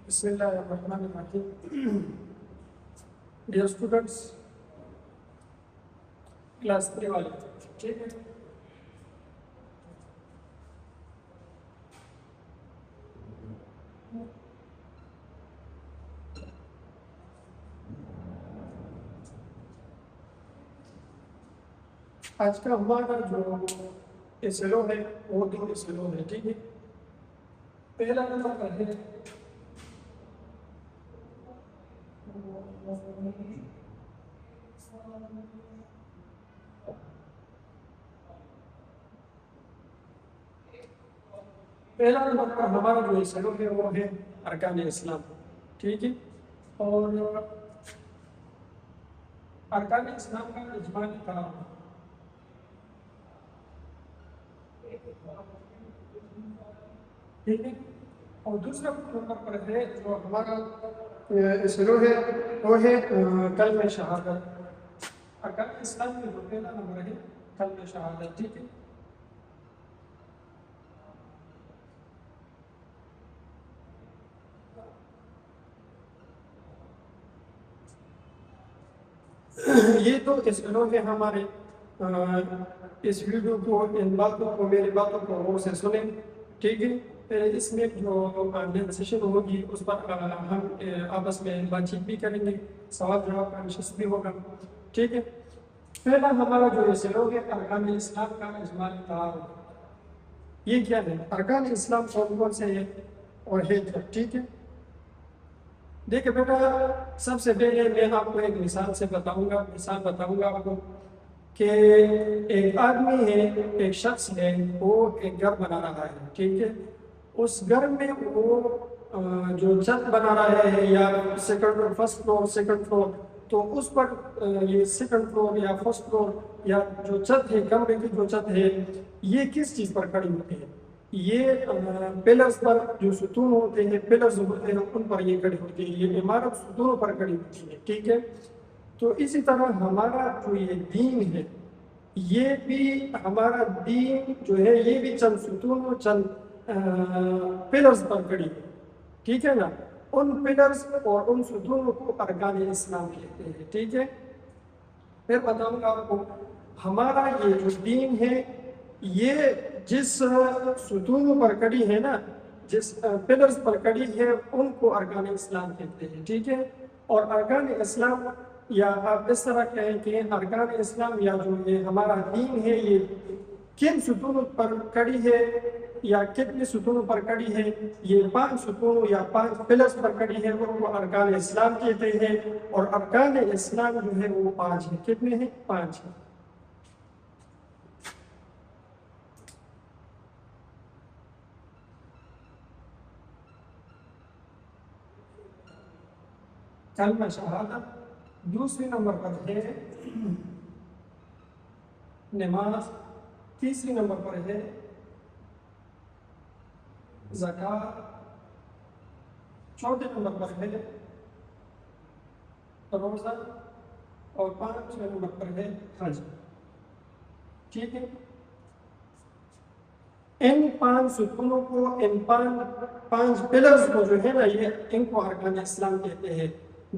بسم اللہ الرحمن الرحیم. ڈیئر اسٹوڈنٹس، کلاس 3 والے، ٹھیک ہے. آج کا ہمارا جو ایسلو ہے وہ 2 ایسلو ہے، ٹھیک ہے. پہلا نمبر ہے پر ہمارا جو ایسلو ہے وہ ہے ارکان اسلام، ٹھیک ہے. اور ارکان اسلام کا اجمالی تعارف، ٹھیک ہے. اور دوسرا نمبر پر ہے جو ہمارا ایسلو ہے وہ ہے کلمہ شہادت. ارکان اسلام میں جو پہلا نمبر ہے کلمہ شہادت، ٹھیک ہے. یہ تو ایسلو ہے ہمارے. اس ویڈیو کو، ان باتوں کو، میری باتوں کو غور سے سنیں، ٹھیک ہے. اس میں جو سیشن ہوگی اس پر ہم آپس میں بات چیت بھی کریں گے، سوال جواب کا نشست بھی ہوگا، ٹھیک ہے. پہلا ہمارا جو ایسلو ہے ارکان اسلام کا اجمالی تعارف. یہ کیا ہے؟ ارکان اسلام کون کون سے ہیں اور ہے کیا، ٹھیک ہے. دیکھیں بیٹا، سب سے پہلے میں آپ کو ایک مثال بتاؤں گا آپ کو کہ ایک آدمی ہے، ایک شخص ہے، وہ ایک گھر بنا رہا ہے، ٹھیک ہے. اس گھر میں وہ جو چھت بنا رہا ہے یا فرسٹ فلور، تو اس پر یہ سیکنڈ فلور یا فرسٹ فلور یا جو چھت ہے، کمرے کی جو چھت ہے، یہ کس چیز پر کھڑی ہوتی ہے؟ یہ پلرز پر، جو ستون ہوتے ہیں، پلرز ہوتے ہیں، ان پر یہ کھڑی ہوتی ہے. یہ عمارت ستونوں پر کھڑی ہوتی ہے، ٹھیک ہے. تو اسی طرح ہمارا جو یہ دین ہے، یہ بھی ہمارا دین جو ہے یہ بھی چند ستونوں، چند پلرز پر کھڑی ہے، ٹھیک ہے نا. ان پلرز اور ان ستونوں کو ارکان اسلام کہتے ہیں، ٹھیک ہے. پھر بتاؤں گا آپ کو، ہمارا یہ جو دین ہے یہ جس ستونوں پر کڑی ہے نا، جس پلرز پر کڑی ہے، ان کو ارکان اسلام کہتے ہیں، ٹھیک ہے. اور ارکان اسلام، یا آپ اس طرح کہیں کہ ارکان اسلام یا جو یہ ہمارا دین ہے، یہ کن ستونوں پر کڑی ہے یا کتنے ستونوں پر کڑی ہے؟ یہ 5 ستونوں یا 5 پلرز پر کڑی ہے، ان کو ارکان اسلام کہتے ہیں. اور ارکان اسلام جو ہے وہ 5 ہیں. کتنے ہیں؟ 5 ہیں. کلمہ شہادت، دوسرے نمبر پر ہے نماز، تیسری نمبر پر ہے زکوٰۃ، چوتھے نمبر پر ہے روزہ، اور 5ویں نمبر پر ہے حج، ٹھیک ہے. ان 5 ستونوں کو، ان 5 پلرز کو جو ہے نا، یہ ان کو ارکان اسلام کہتے ہیں،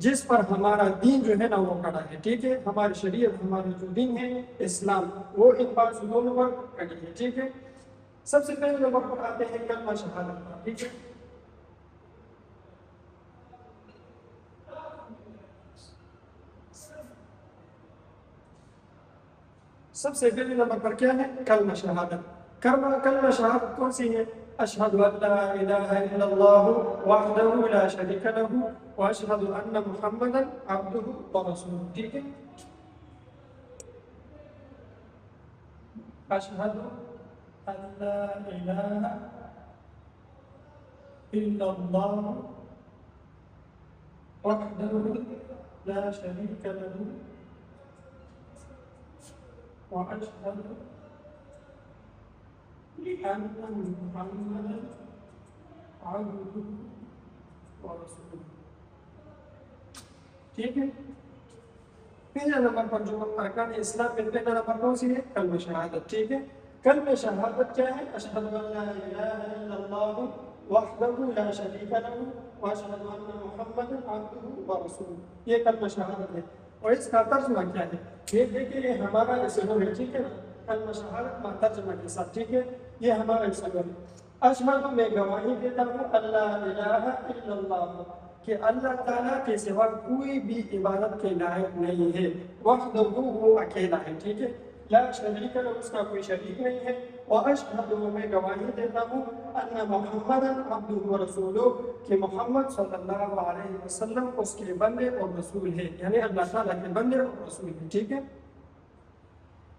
جس پر ہمارا دین جو ہے نا وہ کھڑا ہے، ٹھیک ہے. ہماری شریعت، ہمارا جو دین ہے اسلام، وہ ان 5 ستونوں پر کھڑی ہے، ٹھیک ہے. سب سے پہلے نمبر پر آتے ہیں کلمہ شہادت پر، ٹھیک ہے. سب سے پہلے نمبر پر کیا ہے؟ کلمہ شہادت. کلمہ شہادت کون سی ہے؟ اشہد ان لا الہ الا اللہ وحدہ لا شریک لہ واشہد ان محمدا عبدہ ورسولہ، ٹھیک ہے. اشہد ان لا الہ الا اللہ وحدہ لا شریک لہ واشہد ان محمدا عبدہ ورسولہ، ٹھیک ہے. پہلا نمبر پر جو ارکان اسلام میں پہلا نمبر کون سی ہے؟ کلمہ شہادت، ٹھیک ہے. کلمہ شہادت کیا ہے؟ اشہد ان لا الہ الا اللہ وحدہ لا شریک لہ واشہد ان محمدا عبدہ ورسولہ. یہ کلمہ شہادت ہے. اور اس کا ترجمہ کیا ہے؟ یہ دیکھیں یہ ہمارا اسلام ہے، ٹھیک ہے نا، کلمہ شہادت میں ترجمہ کے ساتھ، ٹھیک ہے، یہ ہمارا اسلام ہے. اشہد میں گواہی دیتا ہوں اللہ الہ الا اللہ کہ اللہ تعالیٰ کے سوا کوئی بھی عبادت کے لائق نہیں ہے. وحدہ وہ اکیلا ہے، ٹھیک ہے، لا شریک لہ اس کا کوئی شریک نہیں ہے. واشہد میں گواہی دیتا ہوں ان محمد عبدہ ورسولہ کہ محمد صلی اللہ علیہ وسلم اس کے بندے اور رسول ہے، یعنی اللہ تعالیٰ کے بندے اور رسول ہے، ٹھیک ہے.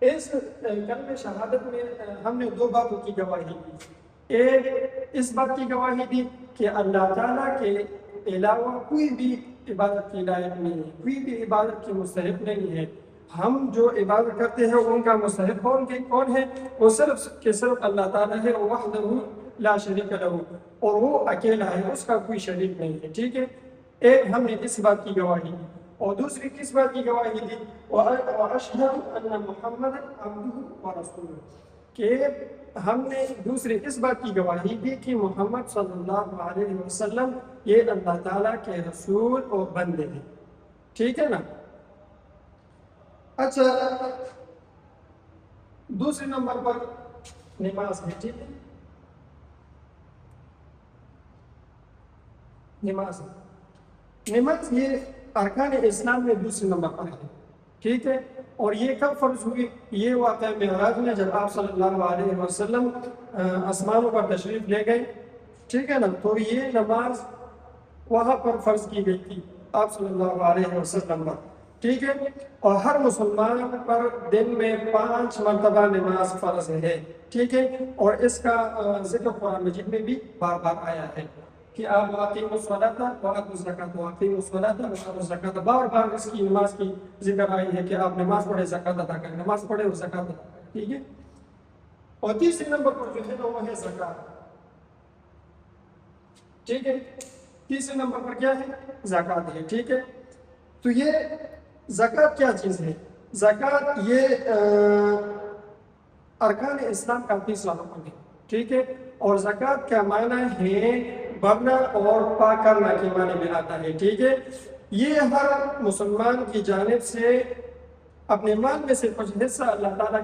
اس کلمہ شہادت میں ہم نے دو باتوں کی گواہی دی. ایک اس بات کی گواہی دی کہ اللہ تعالیٰ کے علاوہ کوئی بھی عبادت کے لائق نہیں ہے، کوئی بھی عبادت کے مستحق نہیں ہے. ہم جو عبادت کرتے ہیں ان کا مستحق کون ہے؟ وہ صرف کہ صرف اللہ تعالیٰ ہے. وحدہ لا شریک لہ، اور وہ اکیلا ہے، اس کا کوئی شریک نہیں ہے، ٹھیک ہے. ایک ہم نے اس بات کی گواہی دی. اور دوسری کس بات کی گواہی دی؟ وَأَشْهَدُ أَنَّ مُحَمَّدًا عَبْدُهُ وَرَسُولُهُ کہ ہم نے دوسری اس بات کی گواہی دی کہ محمد صلی اللہ علیہ وسلم یہ اللہ تعالیٰ کے رسول اور بندے ہیں، ٹھیک ہے نا. اچھا، دوسرے نمبر پر نماز ہے، ٹھیک ہے. نماز یہ ارکان اسلام میں دوسرے نمبر پر ہے، ٹھیک ہے. اور یہ کب فرض ہوئی؟ یہ واقعہ معراج میں جب آپ صلی اللہ علیہ وسلم آسمانوں پر تشریف لے گئے، ٹھیک ہے نا، تو یہ نماز وہاں پر فرض کی گئی تھی آپ صلی اللہ علیہ وسلم پر، ٹھیک ہے. اور ہر مسلمان پر دن میں 5 مرتبہ نماز فرض ہے، ٹھیک ہے. اور اس کا ذکر قرآن مجید میں بھی بار بار آیا ہے کہ آپ واقعی الصلاۃ وآتوا الزکاۃ واقعی الصلاۃ وآتوا الزکاۃ، بار بار اس کی نماز کی ذکر آئی ہے کہ آپ نماز پڑھے زکوٰۃ ادا کریں، نماز پڑھے اور زکوٰۃ ادا کریں، ٹھیک ہے. اور تیسرے نمبر پر جو ہے وہ ہے زکوٰۃ، ٹھیک ہے. تیسرے نمبر پر کیا ہے؟ زکوٰۃ ہے، ٹھیک ہے. تو یہ زکوٰۃ کیا چیز ہے؟ زکوٰۃ یہ ارکان اسلام کا تیسرا رکن ہے، ٹھیک ہے. اور زکوٰۃ کا معنی ہے بھرنا اور پاک کرنا کے معنی میں آتا ہے، ٹھیک ہے. یہ ہر مسلمان کی جانب سے اپنے مال میں سے کچھ حصہ اللہ تعالیٰ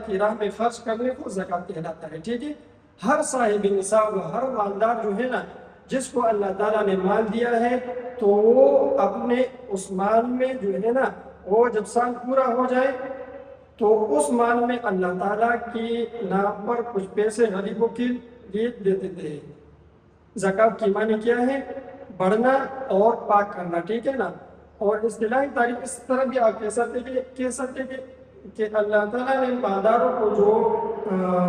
کی راہ میں خرچ کرنے کو زکوٰۃ کہلاتا ہے، ٹھیک ہے. ہر صاحب نصاب، ہر مالدار جو ہے نا، جس کو اللہ تعالیٰ نے مال دیا ہے تو وہ اپنے اس مال میں جو ہے نا، وہ جب سال پورا ہو جائے تو اس مال میں اللہ تعالیٰ کی نام پر کچھ پیسے غریبوں کے لیے دے دیتے ہیں. زکوٰۃ کی معنی کیا ہے؟ بڑھنا اور پاک کرنا، ٹھیک ہے نا. اور اصطلاحی تعریف اس طرح بھی آپ کہہ سکتے کہ اللہ تعالیٰ نے مالداروں کو جو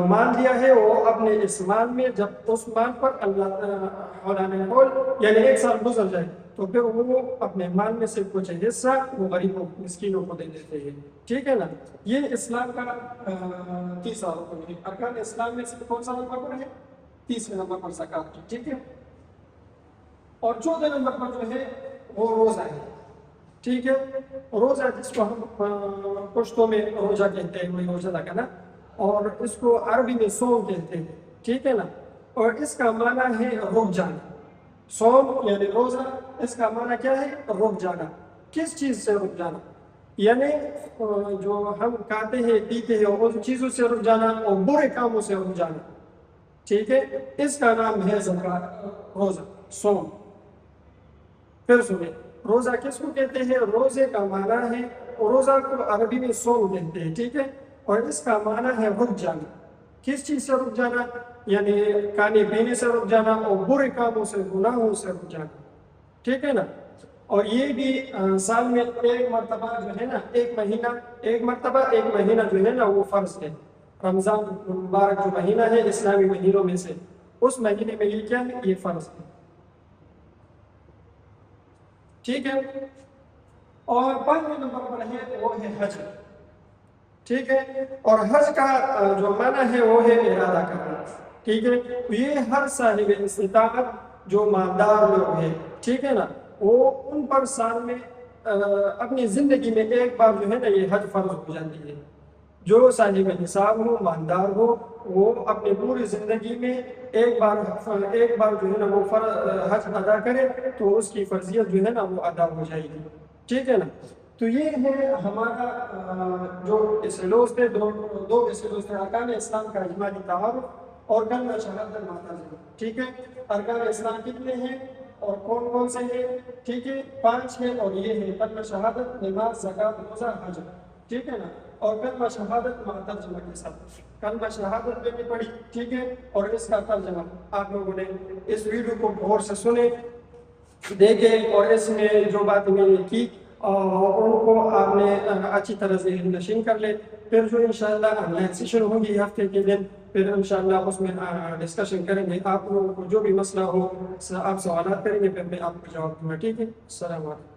مال دیا ہے وہ اپنے اس مال میں جب اس مال پر یعنی 1 سال گزر جائے تو پھر وہ اپنے مال میں سے کچھ حصہ وہ غریبوں مسکینوں کو دے دیتے ہیں، ٹھیک ہے نا. یہ اسلام کا تیسرا رکن ہے. ارکان اسلام میں سے کون سا نمبر پر ہے؟ تیسرے نمبر پر زکوٰۃ کی، ٹھیک ہے. اور چوتھے نمبر پر جو ہے وہ روزہ ہے، ٹھیک ہے. روزہ جس کو ہم پشتوں میں روزہ کہتے ہیں، وہی روزہ کا نا، اور اس کو عربی میں صوم کہتے ہیں، ٹھیک ہے نا. اور اس کا معنی ہے رک جانا. صوم یعنی روزہ، اس کا معنی کیا ہے؟ رک جانا. کس چیز سے رک جانا؟ یعنی جو ہم کھاتے ہیں پیتے ہیں ان چیزوں سے رک جانا اور برے کاموں سے رک جانا، ٹھیک ہے. اس کا نام ہے زکوٰۃ، روزہ، صوم. پھر سنیں، روزہ کس کو کہتے ہیں؟ روزے کا معنی ہے، روزہ کو عربی میں صوم کہتے ہیں، ٹھیک ہے. اور اس کا معنی ہے رک جانا. کس چیز سے رک جانا؟ یعنی کھانے پینے سے رک جانا اور برے کاموں سے، گناہوں سے رک جانا، ٹھیک ہے نا. اور یہ بھی سال میں ایک مرتبہ جو ہے نا، ایک مہینہ جو ہے نا وہ فرض ہے. رمضان مبارک جو مہینہ ہے اسلامی مہینوں میں سے، اس مہینے میں یہ کیا ہے؟ یہ فرض ہے، ٹھیک ہے. اور 5ویں نمبر پر ہے وہ ہے حج، ٹھیک ہے. اور حج کا جو معنی ہے وہ ہے ارادہ کرنا، ٹھیک ہے. یہ ہر صاحب استطاعت جو مالدار لوگ ہیں، ٹھیک ہے نا، وہ ان پر سال میں اپنی زندگی میں ایک بار جو ہے نا یہ حج فرض ہو جاتی ہے. جو صاحب نصاب ہو، مالدار ہو، وہ اپنی پوری زندگی میں ایک بار جو ہے نا وہ حج ادا کرے تو اس کی فرضیت جو ہے نا وہ ادا ہو جائے گی. ٹھیک ہے نا. تو یہ ہے ہمارا جو اصولوز تھے, دو اصولوز تھے, ارکان اسلام کا اجمالی تعارف اور کلمہ شہادت معتزلہ. ٹھیک ہے. ارکان اسلام کتنے ہیں اور کون کون سے ہیں؟ ٹھیک ہے, 5 ہیں, اور یہ ہے کلمہ شہادت, نماز, زکوٰۃ, روزہ, حج. ٹھیک ہے نا. اور کلمہ شہادت مع ترجمہ کے ساتھ, کلمہ شہادت میں بھی پڑھی. ٹھیک ہے. اور اس کا ترجمہ آپ لوگوں نے اس ویڈیو کو غور سے سنے, دیکھے, اور اس میں جو بات میں نے کی ان کو آپ نے اچھی طرح سے نشین کر لے. پھر جو انشاءاللہ آن لائن سیشن ہوگی ہفتے کے دن, پھر انشاءاللہ اس میں ڈسکشن کریں گے. آپ لوگوں کو جو بھی مسئلہ ہو آپ سوالات کریں گے, پھر میں آپ کو جواب دوں گا. ٹھیک ہے. السلام علیکم.